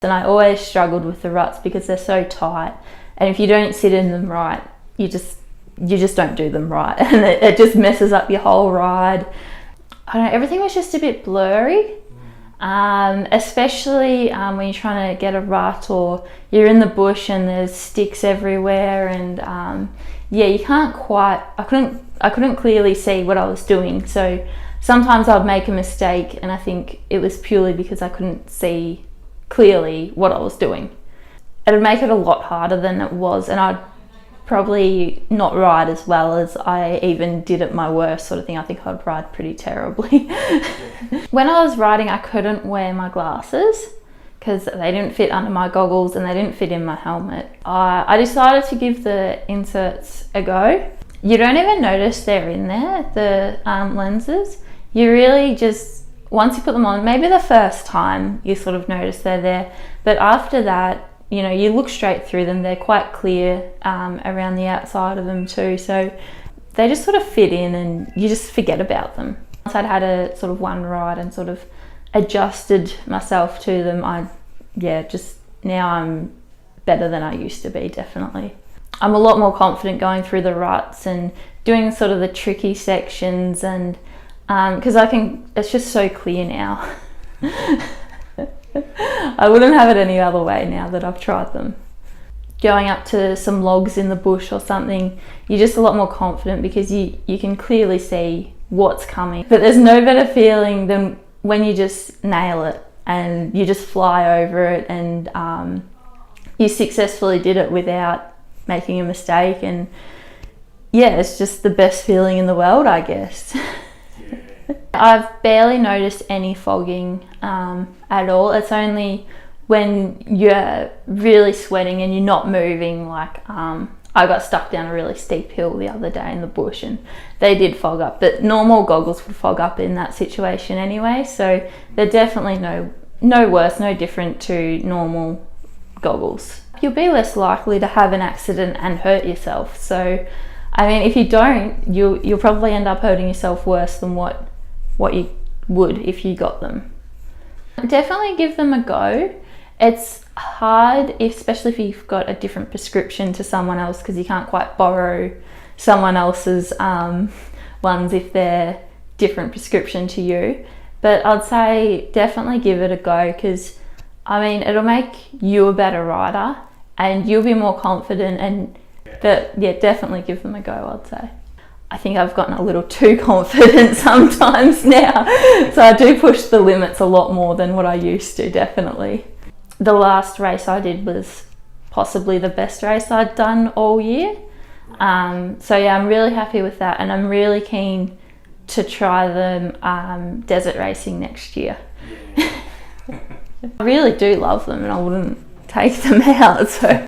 And I always struggled with the ruts because they're so tight, and if you don't sit in them right, you just don't do them right, and it just messes up your whole ride. I don't know, everything was just a bit blurry, especially when you're trying to get a rut or you're in the bush and there's sticks everywhere, and yeah, you can't quite, I couldn't clearly see what I was doing, so sometimes I'd make a mistake and I think it was purely because I couldn't see clearly what I was doing. It would make it a lot harder than it was, and I'd probably not ride as well as I even did at my worst sort of thing. I think I'd ride pretty terribly. When I was riding, I couldn't wear my glasses because they didn't fit under my goggles and they didn't fit in my helmet. I decided to give the inserts a go. You don't even notice they're in there, the lenses. You really just, once you put them on, maybe the first time you sort of notice they're there, but after that, you know, you look straight through them. They're quite clear around the outside of them too, so they just sort of fit in and you just forget about them. Once I'd had a sort of one ride and sort of adjusted myself to them, now I'm better than I used to be, definitely. I'm a lot more confident going through the ruts and doing sort of the tricky sections, and because it's just so clear now. I wouldn't have it any other way now that I've tried them. Going up to some logs in the bush or something, you're just a lot more confident because you can clearly see what's coming. But there's no better feeling than when you just nail it and you just fly over it, and you successfully did it without making a mistake, and yeah, it's just the best feeling in the world, I guess. I've barely noticed any fogging at all. It's only when you're really sweating and you're not moving, like I got stuck down a really steep hill the other day in the bush and they did fog up, but normal goggles would fog up in that situation anyway, so they're definitely no worse, no different to normal goggles. You'll be less likely to have an accident and hurt yourself, so I mean, if you don't, you'll probably end up hurting yourself worse than what you would if you got them. Definitely give them a go. It's hard, especially if you've got a different prescription to someone else, because you can't quite borrow someone else's ones if they're different prescription to you. But I'd say definitely give it a go, because I mean, it'll make you a better rider and you'll be more confident, and yeah, definitely give them a go, I'd say. I think I've gotten a little too confident sometimes now, so I do push the limits a lot more than what I used to, definitely. The last race I did was possibly the best race I'd done all year, so yeah, I'm really happy with that, and I'm really keen to try them desert racing next year. I really do love them and I wouldn't take them out, so